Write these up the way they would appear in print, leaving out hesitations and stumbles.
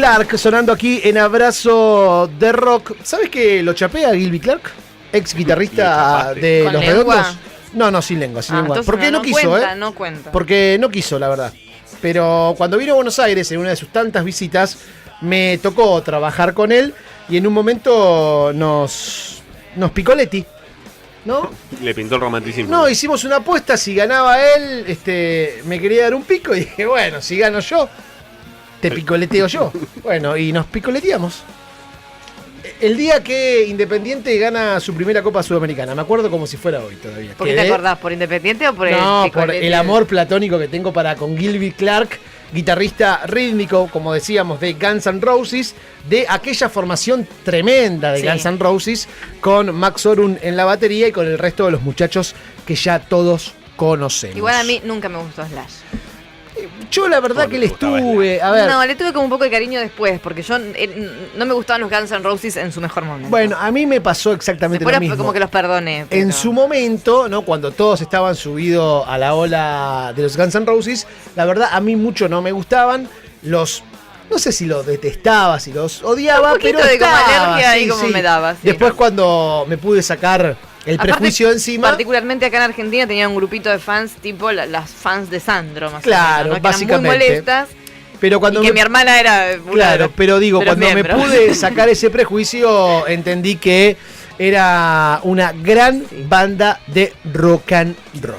Clark sonando aquí en Abrazo de Rock. ¿Sabes que lo chapea Gilby Clark? Ex guitarrista de Los Redondos. No, sin lengua, sin lengua. Porque no quiso, cuenta, no cuenta. Porque no quiso, la verdad. Pero cuando vino a Buenos Aires, en una de sus tantas visitas, me tocó trabajar con él y en un momento nos picó Leti, ¿no? Le pintó el romanticismo. No, hicimos una apuesta, si ganaba él, me quería dar un pico y dije, bueno, si gano yo, te picoleteo yo. Bueno, y nos picoleteamos. El día que Independiente gana su primera Copa Sudamericana, me acuerdo como si fuera hoy todavía. ¿Por qué te acordás? ¿Por Independiente o por el No, por picolete? el amor platónico que tengo con Gilby Clark, guitarrista rítmico, como decíamos, de Guns N' Roses, de aquella formación tremenda de Guns N' Roses, con Max Orun en la batería y con el resto de los muchachos que ya todos conocemos. Igual a mí nunca me gustó Slash. Yo la verdad que le estuve, a ver. No, le tuve como un poco de cariño después, porque yo no me gustaban los Guns N' Roses en su mejor momento. Bueno, a mí me pasó exactamente después lo mismo. como que los perdoné. Pero... En su momento, ¿no? Cuando todos estaban subidos a la ola de los Guns N' Roses, la verdad a mí mucho no me gustaban. No sé si los detestaba, si los odiaba, un poquito pero de como estaba, alergia ahí como me daba. Sí. Después cuando me pude sacar el prejuicio encima. Particularmente acá en Argentina tenía un grupito de fans tipo las fans de Sandro, más claro, o menos, ¿no? básicamente. Que eran muy molestas. Pero cuando y que mi hermana era una claro, pero digo, cuando miembros. me pude sacar ese prejuicio, entendí que era una gran banda de rock and roll.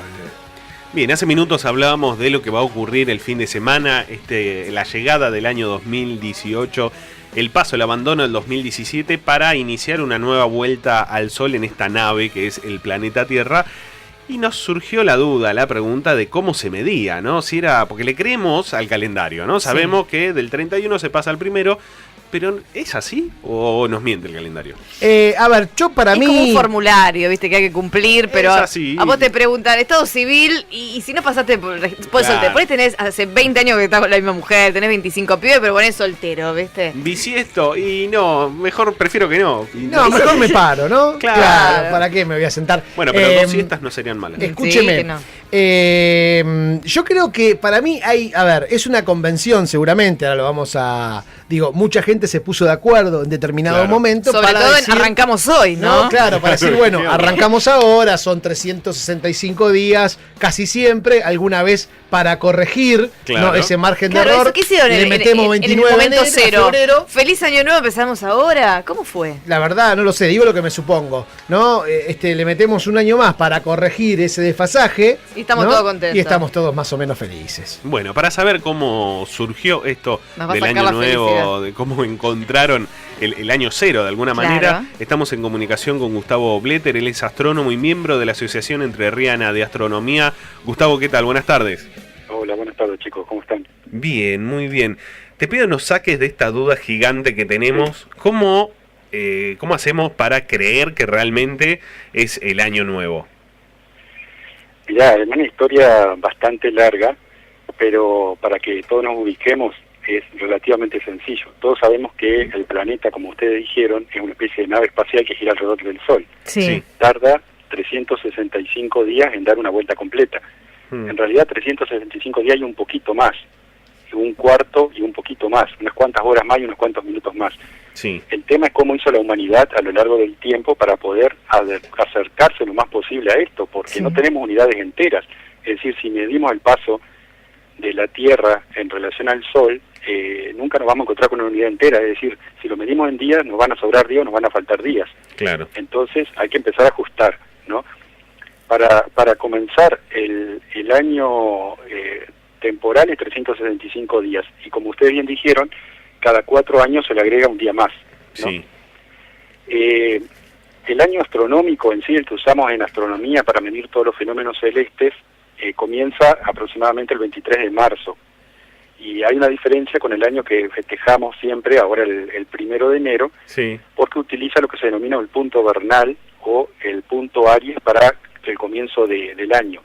Bien, hace minutos hablábamos de lo que va a ocurrir el fin de semana, la llegada del año 2018, el paso, el abandono del 2017 para iniciar una nueva vuelta al sol en esta nave que es el planeta Tierra. Y nos surgió la duda, la pregunta de cómo se medía, ¿no? Si era, porque le creemos al calendario, ¿no? Sabemos que del 31 se pasa al primero, pero ¿es así o nos miente el calendario? A ver, yo para mí... Es como un formulario, viste, que hay que cumplir, pero es así. A vos te preguntan, estado civil, y si no pasaste por claro. soltero, por ahí tenés hace 20 años que estás con la misma mujer, tenés 25 pibes, pero ponés soltero, ¿viste? Bisiesto, y no, mejor prefiero que no. No, mejor me paro, ¿no? Claro. ¿Para qué me voy a sentar? Bueno, pero 2 siestas no serían malas. Escúcheme. Sí, que no. Yo creo que para mí es una convención seguramente, ahora lo vamos a... Digo, mucha gente se puso de acuerdo en determinado momento. Sobre para todo decir, arrancamos hoy, ¿no? Claro, para decir, bueno, arrancamos ahora, son 365 días, casi siempre, alguna vez para corregir ¿no? ese margen de error. ¿Qué hicieron le metemos 29 en el momento de cero? febrero. Feliz año nuevo, empezamos ahora. ¿Cómo fue? La verdad, no lo sé, digo lo que me supongo, ¿no? Le metemos un año más para corregir ese desfasaje. Y estamos todos contentos. Y estamos todos más o menos felices. Bueno, para saber cómo surgió esto del año nuevo, de cómo encontraron el año cero de alguna manera, estamos en comunicación con Gustavo Bleter, él es astrónomo y miembro de la Asociación Entrerriana de Astronomía. Gustavo, ¿qué tal? Buenas tardes. Hola, buenas tardes chicos, ¿cómo están? Bien, muy bien. Te pido nos saques de esta duda gigante que tenemos. ¿Cómo hacemos para creer que realmente es el año nuevo? Mirá, es una historia bastante larga, pero para que todos nos ubiquemos es relativamente sencillo. Todos sabemos que el planeta, como ustedes dijeron, es una especie de nave espacial que gira alrededor del Sol. Sí. Tarda 365 días en dar una vuelta completa. En realidad 365 días y un poquito más, un cuarto y un poquito más, unas cuantas horas más y unos cuantos minutos más. Sí. El tema es cómo hizo la humanidad a lo largo del tiempo para poder acercarse lo más posible a esto, porque no tenemos unidades enteras. Es decir, si medimos el paso de la Tierra en relación al Sol, nunca nos vamos a encontrar con una unidad entera. Es decir, si lo medimos en días, nos van a sobrar días o nos van a faltar días. Claro. Entonces hay que empezar a ajustar, ¿no? Para comenzar el año temporal es 365 días, y como ustedes bien dijeron, cada 4 años se le agrega un día más, ¿no? Sí. El año astronómico en sí, el que usamos en astronomía para medir todos los fenómenos celestes, comienza aproximadamente el 23 de marzo, y hay una diferencia con el año que festejamos siempre, ahora el 1 de enero, Sí. porque utiliza lo que se denomina el punto vernal o el punto Aries para el comienzo del año.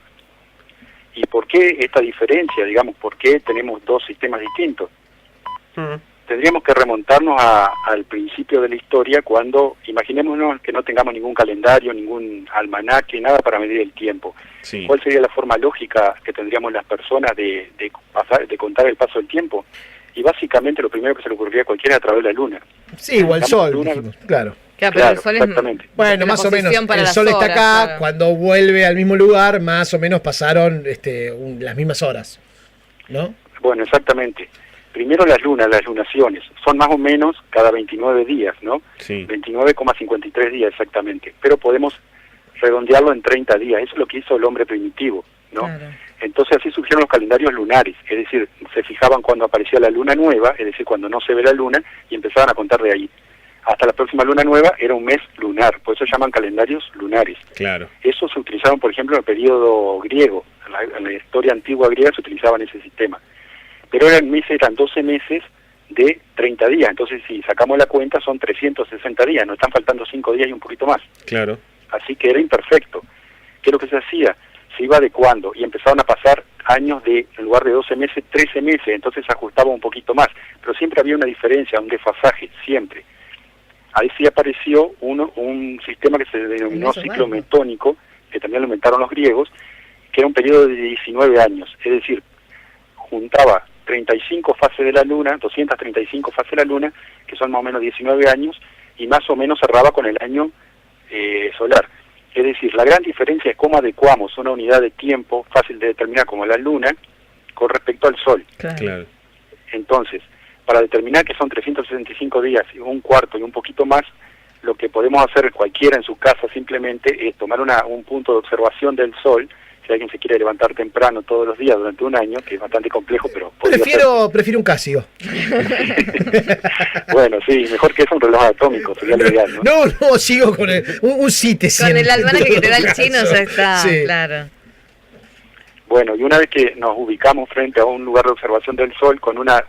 ¿Y por qué esta diferencia? Digamos, ¿por qué tenemos dos sistemas distintos? Tendríamos que remontarnos al principio de la historia, cuando, imaginémonos que no tengamos ningún calendario, ningún almanaque, nada para medir el tiempo. Sí. ¿Cuál sería la forma lógica que tendríamos las personas de contar el paso del tiempo? y básicamente lo primero que se le ocurría a cualquiera a través de la luna. Sí, o el sol, luna- dijimos, claro. Claro, pero Claro, el sol es exactamente. Bueno, la más o menos. posición para El las sol está horas, acá, claro. cuando vuelve al mismo lugar, más o menos pasaron las mismas horas, ¿no? Bueno, exactamente. Primero las lunaciones, son más o menos cada 29 días, ¿no? Sí. 29,53 días exactamente, pero podemos redondearlo en 30 días, eso es lo que hizo el hombre primitivo, ¿no? Claro. Entonces así surgieron los calendarios lunares, es decir, se fijaban cuando aparecía la luna nueva, es decir, cuando no se ve la luna, y empezaban a contar de ahí. Hasta la próxima luna nueva era un mes lunar, por eso se llaman calendarios lunares. Claro. Eso se utilizaron, por ejemplo, en el periodo griego, en la historia antigua griega se utilizaban ese sistema. Pero eran 12 meses de 30 días, entonces si sacamos la cuenta son 360 días, nos están faltando 5 días y un poquito más. Claro. Así que era imperfecto. ¿Qué es lo que se hacía? Se iba adecuando y empezaron a pasar años de, en lugar de 12 meses, 13 meses, entonces se ajustaba un poquito más, pero siempre había una diferencia, un desfasaje, siempre. Ahí sí apareció un sistema que se denominó ciclo metónico, que también lo inventaron los griegos, que era un periodo de 19 años, es decir, juntaba 35 fases de la luna, 235 fases de la luna, que son más o menos 19 años, y más o menos cerraba con el año solar. Es decir, la gran diferencia es cómo adecuamos una unidad de tiempo fácil de determinar como la luna con respecto al sol. Claro. Entonces, para determinar que son 365 días y un cuarto y un poquito más, lo que podemos hacer cualquiera en su casa simplemente es tomar un punto de observación del sol. Si alguien se quiere levantar temprano todos los días durante un año, que es bastante complejo, pero podría Prefiero un Casio. ser. Bueno, sí, mejor que eso un reloj atómico, sería lo ideal, ¿no? No, sigo con un CITE Con el siempre. almanaque que te da el chino ya está, Sí. claro. Bueno, y una vez que nos ubicamos frente a un lugar de observación del sol con una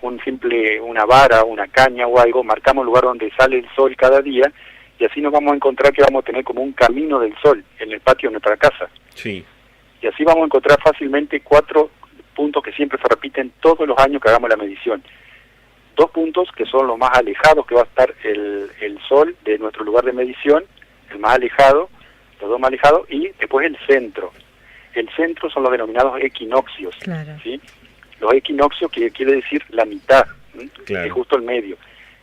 vara, una caña o algo, marcamos el lugar donde sale el sol cada día y así nos vamos a encontrar que vamos a tener como un camino del sol en el patio de nuestra casa. Sí. Y así vamos a encontrar fácilmente 4 puntos que siempre se repiten todos los años que hagamos la medición. 2 puntos que son los más alejados que va a estar el sol de nuestro lugar de medición, el más alejado, los 2 más alejados, y después el centro. El centro son los denominados equinoccios, Claro. ¿sí? Los equinoccios que quiere decir la mitad, ¿sí? Claro. Es justo el medio.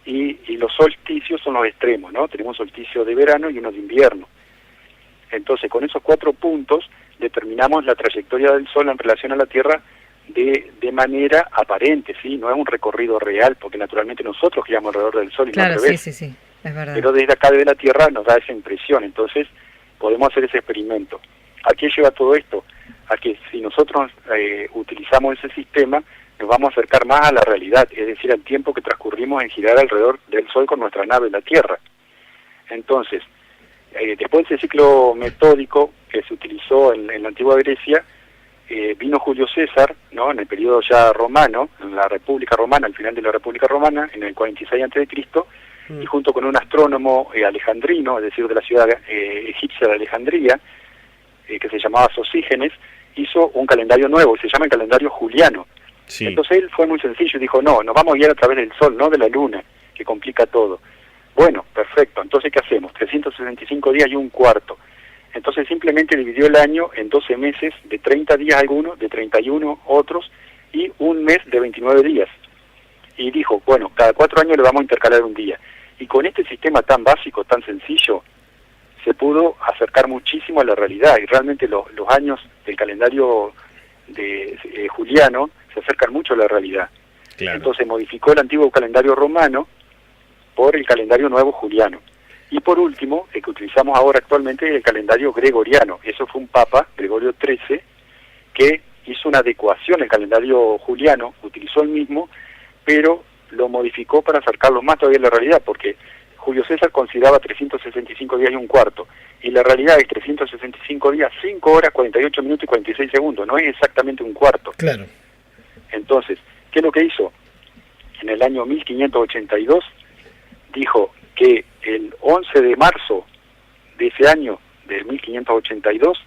Y los solsticios son los extremos, ¿no? Tenemos un solsticio de verano y uno de invierno. Entonces, con esos 4 puntos determinamos la trayectoria del Sol en relación a la Tierra de manera aparente, ¿sí? No es un recorrido real, porque naturalmente nosotros giramos alrededor del Sol y no Claro, al sí, revés. sí, es verdad. Pero desde acá, desde la Tierra, nos da esa impresión. Entonces, podemos hacer ese experimento. ¿A qué lleva todo esto? A que si nosotros utilizamos ese sistema, nos vamos a acercar más a la realidad, es decir, al tiempo que transcurrimos en girar alrededor del Sol con nuestra nave en la Tierra. Entonces, después de ese ciclo metódico que se utilizó en la antigua Grecia, vino Julio César, ¿no? En el periodo ya romano, en la República Romana, al final de la República Romana, en el 46 a.C., y junto con un astrónomo alejandrino, es decir, de la ciudad egipcia de Alejandría, que se llamaba Sosígenes, hizo un calendario nuevo, se llama el calendario juliano. Sí. Entonces él fue muy sencillo y dijo, no, nos vamos a guiar a través del sol, no de la luna, que complica todo. Bueno, perfecto, entonces ¿qué hacemos? 365 días y un cuarto. Entonces simplemente dividió el año en 12 meses, de 30 días algunos, de 31 otros, y un mes de 29 días. Y dijo, bueno, cada 4 años le vamos a intercalar un día. Y con este sistema tan básico, tan sencillo, se pudo acercar muchísimo a la realidad, y realmente los años del calendario de juliano se acercan mucho a la realidad. Claro. Entonces modificó el antiguo calendario romano por el calendario nuevo juliano. Y por último, el que utilizamos ahora actualmente es el calendario gregoriano. Eso fue un papa, Gregorio XIII, que hizo una adecuación al calendario juliano, utilizó el mismo, pero lo modificó para acercarlo más todavía a la realidad, porque Julio César consideraba 365 días y un cuarto, y la realidad es 365 días, 5 horas, 48 minutos y 46 segundos, no es exactamente un cuarto. Claro. Entonces, ¿qué es lo que hizo? En el año 1582 dijo que el 11 de marzo de ese año, del 1582,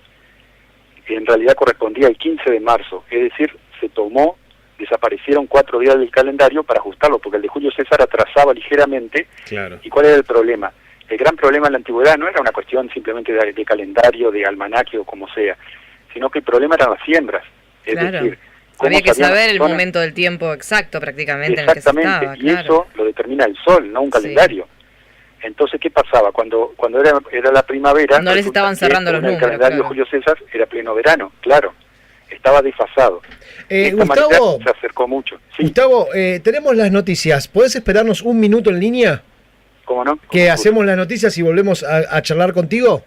en realidad correspondía al 15 de marzo, es decir, desaparecieron 4 días del calendario para ajustarlo, porque el de Julio César atrasaba ligeramente. Claro. ¿Y cuál era el problema? El gran problema en la antigüedad no era una cuestión simplemente de calendario, de almanaque o como sea, sino que el problema eran las siembras. Es Claro. decir, Había que sabían las saber el personas? momento del tiempo exacto prácticamente en el que se Exactamente, estaba, y claro. eso lo determina el sol, no un calendario. Entonces, ¿qué pasaba? Cuando era la primavera... No les resulta estaban que cerrando los según números, el calendario claro. Julio César era pleno verano, claro. Estaba desfasado. De esta Gustavo, manera se acercó mucho. Sí, Gustavo, tenemos las noticias. ¿Podés esperarnos un minuto en línea? ¿cómo no? Que ¿Cómo hacemos las noticias y volvemos a charlar contigo.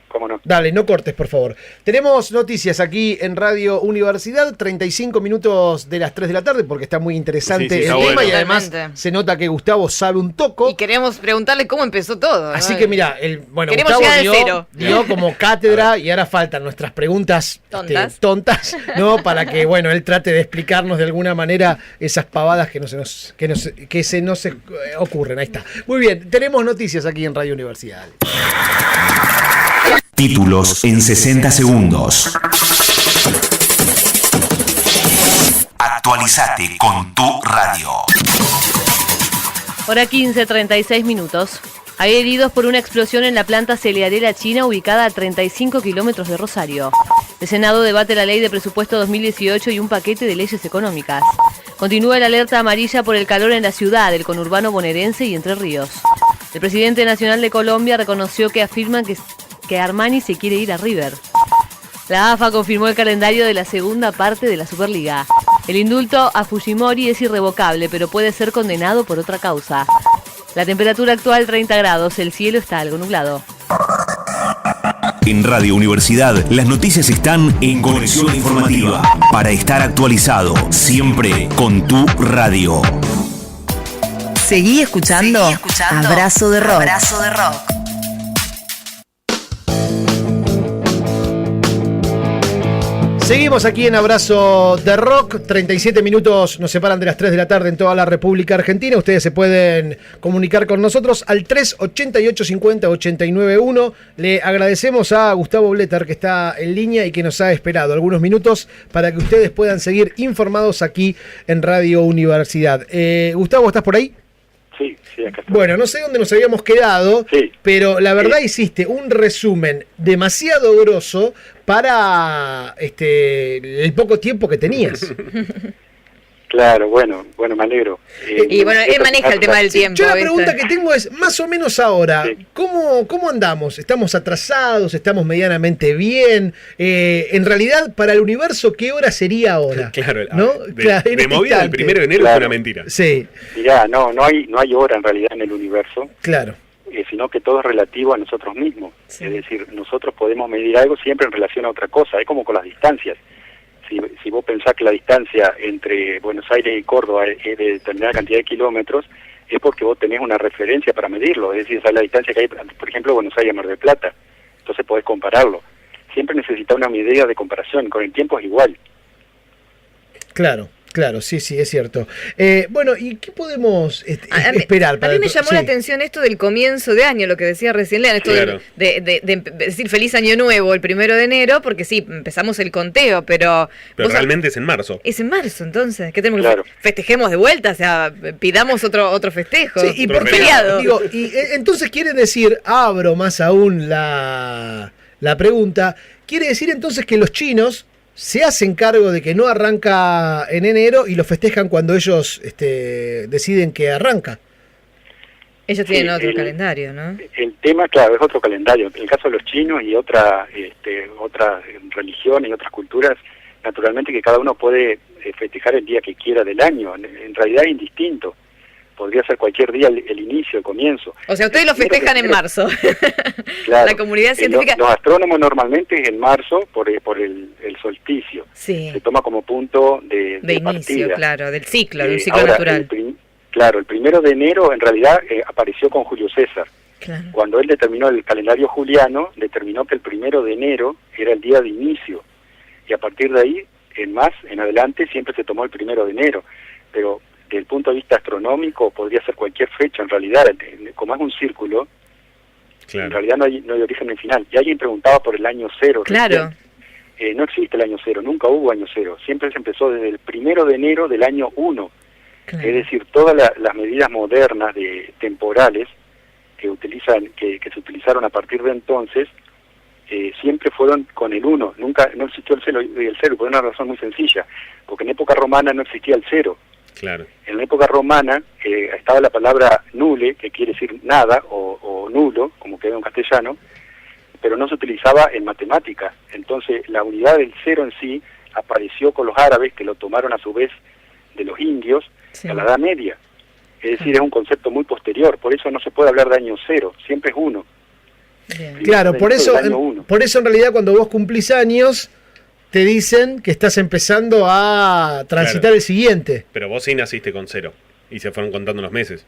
¿Cómo no? Dale, no cortes, por favor. Tenemos noticias aquí en Radio Universidad, 35 minutos de las 3 de la tarde, porque está muy interesante Sí, sí, el está tema bueno. y además Totalmente. se nota que Gustavo sabe un toco. Y queremos preguntarle cómo empezó todo, ¿no? Así que mira, Queremos Gustavo llegar al cero. dio como cátedra y ahora faltan nuestras preguntas Tontas. ¿no? Para que, él trate de explicarnos de alguna manera esas pavadas que se nos ocurren. Ahí está. Muy bien, tenemos noticias aquí en Radio Universidad. Títulos en 60 segundos. Actualizate con tu radio. Hora 15, 36 minutos. Hay heridos por una explosión en la planta cerealera china ubicada a 35 kilómetros de Rosario. El Senado debate la ley de presupuesto 2018 y un paquete de leyes económicas. Continúa la alerta amarilla por el calor en la ciudad, el conurbano bonaerense y Entre Ríos. El presidente nacional de Colombia reconoció que afirman que Armani se quiere ir a River. La AFA confirmó el calendario de la segunda parte de la Superliga. El indulto a Fujimori es irrevocable, pero puede ser condenado por otra causa. La temperatura actual 30 grados, el cielo está algo nublado. En Radio Universidad, las noticias están en conexión informativa. Para estar actualizado, siempre con tu radio. Seguí escuchando, Abrazo de Rock. Abrazo de Rock. Seguimos aquí en Abrazo de Rock, 37 minutos nos separan de las 3 de la tarde en toda la República Argentina. Ustedes se pueden comunicar con nosotros al 388-50-891. Le agradecemos a Gustavo Bletar que está en línea y que nos ha esperado algunos minutos para que ustedes puedan seguir informados aquí en Radio Universidad. Gustavo, ¿estás por ahí? Sí, acá está. Bueno, no sé dónde nos habíamos quedado, Sí. pero la verdad hiciste un resumen demasiado grosso para el poco tiempo que tenías. Claro, bueno, me alegro. Y bueno, él maneja el tema del tiempo. Yo la ¿viste? pregunta que tengo es, más o menos ahora, Sí. ¿cómo andamos? ¿Estamos atrasados? ¿Estamos medianamente bien? En realidad, para el universo, ¿qué hora sería ahora? Claro, ¿no? Claro, en de este movida del instante. 1 de enero Claro. es una mentira. Sí, Mirá, no hay hora en realidad en el universo, claro. sino que todo es relativo a nosotros mismos. Sí. Es decir, nosotros podemos medir algo siempre en relación a otra cosa. Es como con las distancias. Si vos pensás que la distancia entre Buenos Aires y Córdoba es de determinada cantidad de kilómetros, es porque vos tenés una referencia para medirlo. Es decir, esa es la distancia que hay, por ejemplo, Buenos Aires a Mar del Plata. Entonces podés compararlo. Siempre necesitas una medida de comparación. Con el tiempo es igual. Claro, sí, es cierto. Bueno, ¿y qué podemos esperar? A mí me llamó la sí. atención esto del comienzo de año, lo que decía recién Lean, esto Claro. de decir feliz año nuevo el 1 de enero, porque sí, empezamos el conteo, pero Pero vos- realmente es en marzo. es en marzo, entonces, ¿qué tenemos Claro. que festejemos de vuelta? O sea, pidamos otro festejo, Sí, y Otro por feriado. digo, entonces quiere decir, abro más aún la pregunta, quiere decir entonces que los chinos se hacen cargo de que no arranca en enero y lo festejan cuando ellos deciden que arranca. Ellos tienen Sí, otro el- calendario, ¿no? El tema, claro, es otro calendario. En el caso de los chinos y otras religiones y otras culturas, naturalmente que cada uno puede festejar el día que quiera del año. En realidad es indistinto. Podría ser cualquier día el inicio, el comienzo. O sea, ustedes lo festejan en marzo. Claro. La comunidad científica... Los astrónomos normalmente es en marzo por el solsticio. Sí, Se toma como punto de de inicio, partida. claro, del ciclo, de un Eh, ciclo ahora, natural. Claro, el 1 de enero en realidad apareció con Julio César. Claro. Cuando él determinó el calendario juliano, determinó que el 1 de enero era el día de inicio. Y a partir de ahí, en adelante, siempre se tomó el 1 de enero. Pero desde el punto de vista astronómico, podría ser cualquier fecha en realidad. Como es un círculo, en Claro. realidad no hay origen en final. Y alguien preguntaba por el año cero. Claro. recién. No existe el año cero, nunca hubo año cero. Siempre se empezó desde el 1 de enero del año 1. Claro. Es decir, todas las medidas modernas temporales que se utilizaron a partir de entonces siempre fueron con el 1, nunca no existió el 0, por una razón muy sencilla, porque en época romana no existía el 0. Claro. En la época romana estaba la palabra nulle, que quiere decir nada, o nulo, como queda en castellano, pero no se utilizaba en matemáticas. Entonces la unidad del 0 en sí apareció con los árabes, que lo tomaron a su vez de los indios, Sí. a la Edad Media. Es decir, es un concepto muy posterior, por eso no se puede hablar de año 0, siempre es 1. Bien. Claro, por Dentro eso, del año uno. por eso en realidad cuando vos cumplís años, te dicen que estás empezando a transitar Claro. el siguiente. Pero vos sí naciste con 0 y se fueron contando los meses.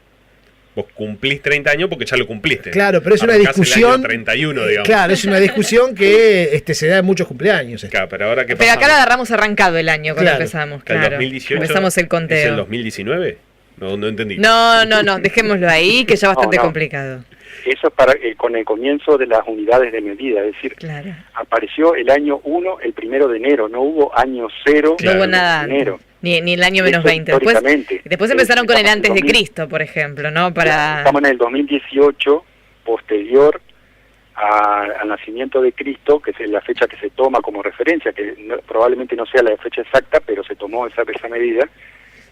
Vos cumplís 30 años porque ya lo cumpliste. Claro, pero es una Arrancás el discusión. año 31, digamos. Claro, es una discusión que se da en muchos cumpleaños. Claro, pero ahora que Pero acá lo agarramos arrancado el año cuando Claro. empezamos, ¿El claro. 2018 Empezamos el ¿Es el conteo. 2019? No entendí. No, dejémoslo ahí, que ya bastante No. complicado. Eso es para con el comienzo de las unidades de medida, es decir, Claro. apareció el año 1 el 1 de enero, no hubo año 0 No hubo en nada enero. antes. Ni el año menos Eso 20. Después históricamente. empezaron con el Estamos en antes de 2000. Cristo, por ejemplo, ¿no? Para... Estamos en el 2018, posterior al nacimiento de Cristo, que es la fecha que se toma como referencia, que probablemente no sea la fecha exacta, pero se tomó esa medida.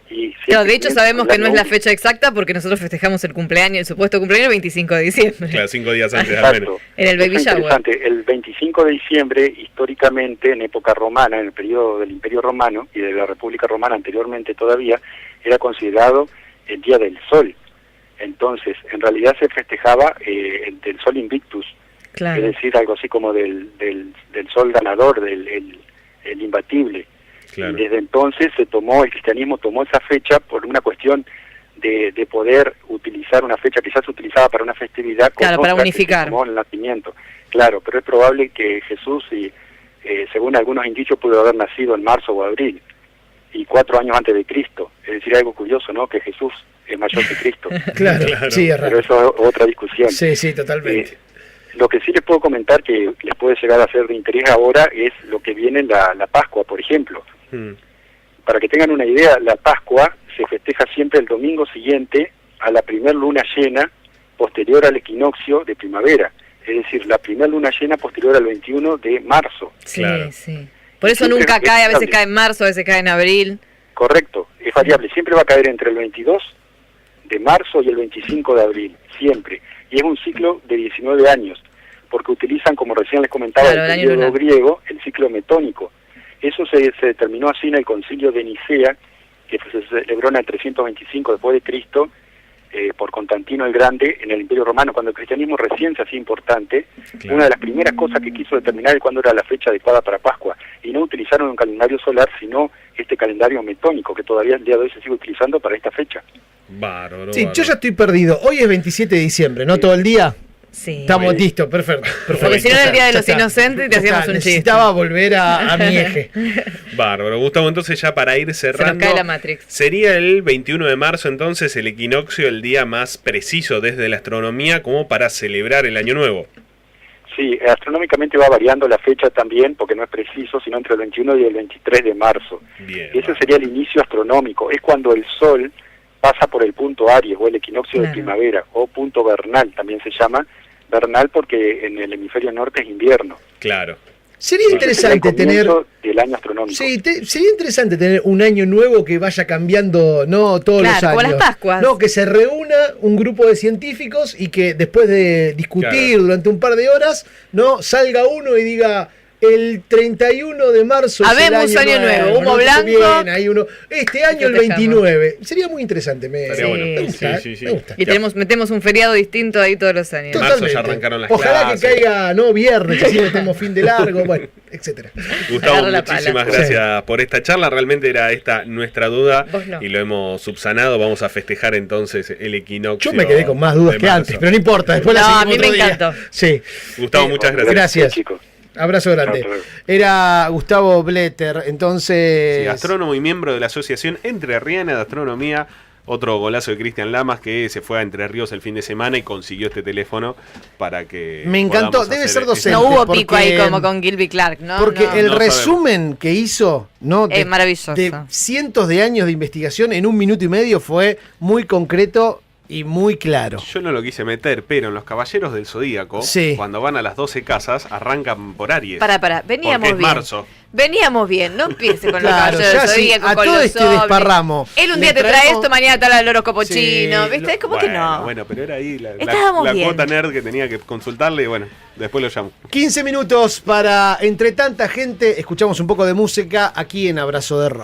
Y Claro, de hecho sabemos que no es la fecha fecha exacta porque nosotros festejamos el cumpleaños, el supuesto cumpleaños el 25 de diciembre. Claro, 5 días antes al menos. Exacto. En el baby Eso es shower. interesante. El 25 de diciembre, históricamente, en época romana, en el periodo del Imperio Romano y de la República Romana anteriormente todavía, era considerado el Día del Sol. Entonces, en realidad se festejaba el del Sol Invictus, Claro. es decir, algo así como del Sol ganador, el imbatible. Claro. Y desde entonces el cristianismo tomó esa fecha por una cuestión de poder utilizar una fecha que ya se utilizaba para una festividad con Claro, para otra que se unificar. tomó en el nacimiento. Claro, pero es probable que Jesús, según algunos indicios, pudo haber nacido en marzo o abril, y 4 años antes de Cristo. Es decir, algo curioso, ¿no? Que Jesús es mayor que Cristo. Claro, Claro. sí, es Pero raro. eso es otra discusión. Sí, totalmente. Lo que sí les puedo comentar que les puede llegar a ser de interés ahora es lo que viene la Pascua, por ejemplo. Para que tengan una idea, la Pascua se festeja siempre el domingo siguiente a la primer luna llena posterior al equinoccio de primavera. Es decir, la primer luna llena posterior al 21 de marzo. Sí, Claro. sí. Por eso Siempre nunca es cae, a veces variable. cae en marzo, a veces cae en abril. Correcto, es variable. Siempre va a caer entre el 22 de marzo y el 25 de abril. Siempre. Y es un ciclo de 19 años. Porque utilizan, como recién les comentaba, Claro, el el año periodo lunar. griego, el ciclo metónico. Eso se determinó así en el concilio de Nicea, que se celebró en el 325 después de Cristo, por Constantino el Grande, en el Imperio Romano, cuando el cristianismo recién se hacía importante. Claro. Una de las primeras cosas que quiso determinar es cuándo era la fecha adecuada para Pascua, y no utilizaron un calendario solar, sino este calendario metónico, que todavía el día de hoy se sigue utilizando para esta fecha. Bárbaro. Sí, yo bárbaro. ya estoy perdido. Hoy es 27 de diciembre, ¿no? Todo el día. Sí. Estamos listos, perfecto. Porque si no era el Día de Ya los está. Inocentes y te Ya hacíamos está, un chiste. necesitaba volver a mi eje. Bárbaro. Gustavo, entonces ya para ir cerrando. cae la Matrix. Sería el 21 de marzo entonces el equinoccio, el día más preciso desde la astronomía como para celebrar el año nuevo. Sí, astronómicamente va variando la fecha también, porque no es preciso, sino entre el 21 y el 23 de marzo. Bien. Ese sería el inicio astronómico, es cuando el Sol pasa por el punto Aries, o el equinoccio de Claro. primavera, o punto vernal, también se llama vernal porque en el hemisferio norte es invierno. Claro. Sería interesante Ese sería el tener. comienzo del año astronómico. Sí, sería interesante tener un año nuevo que vaya cambiando, no todos Claro, los años. como las Pascuas. No, que se reúna un grupo de científicos y que después de discutir Claro. durante un par de horas, no salga uno y diga el 31 de marzo es el Habemos año nuevo, humo ¿no? blanco. Bien, hay uno. Este año el festejamos. 29. Sería muy interesante. Estaría Sí, bueno. gusta, Sí, sí, sí. me gusta. Y metemos un feriado distinto ahí todos los años. En marzo ya arrancaron las Ojalá clases. que caiga, no, viernes, así no tenemos fin de largo, bueno, etcétera. Gustavo, Agarra la pala. muchísimas Sí. gracias por esta charla. Realmente era esta nuestra duda Vos no. y lo hemos subsanado. Vamos a festejar entonces el equinoccio. Yo me quedé con más dudas de que marzo. antes, pero no importa, después la No, seguimos a mí otro me día. encantó. Sí. Gustavo, muchas gracias. Gracias. Chicos. Abrazo grande. Hasta luego. Era Gustavo Bletter, entonces. Sí, astrónomo y miembro de la Asociación Entrerriana de Astronomía. Otro golazo de Cristian Lamas que se fue a Entre Ríos el fin de semana y consiguió este teléfono para que. Me encantó, podamos debe hacer ser esta- docente. No hubo porque- pico ahí como con Gilby Clark, ¿no? Porque No. el No resumen que hizo, ¿no? Es maravilloso. De cientos de años de investigación en 1 minuto y medio fue muy concreto y muy claro. Yo no lo quise meter, pero en los Caballeros del Zodíaco, Sí. cuando van a las 12 casas, arrancan por Aries. Para, veníamos porque es bien. marzo. Veníamos bien, no empiece con Claro, los caballeros ya del sí, Zodíaco, a con todo los este ovnis. desparramo. Él un le día te trae traemos- esto, mañana te habla del horóscopo Sí, chino, ¿viste? Es como que no. Bueno, pero era ahí la Estábamos bien. cuota nerd que tenía que consultarle y bueno, después lo llamo. 15 minutos para, entre tanta gente, escuchamos un poco de música aquí en Abrazo de Rock.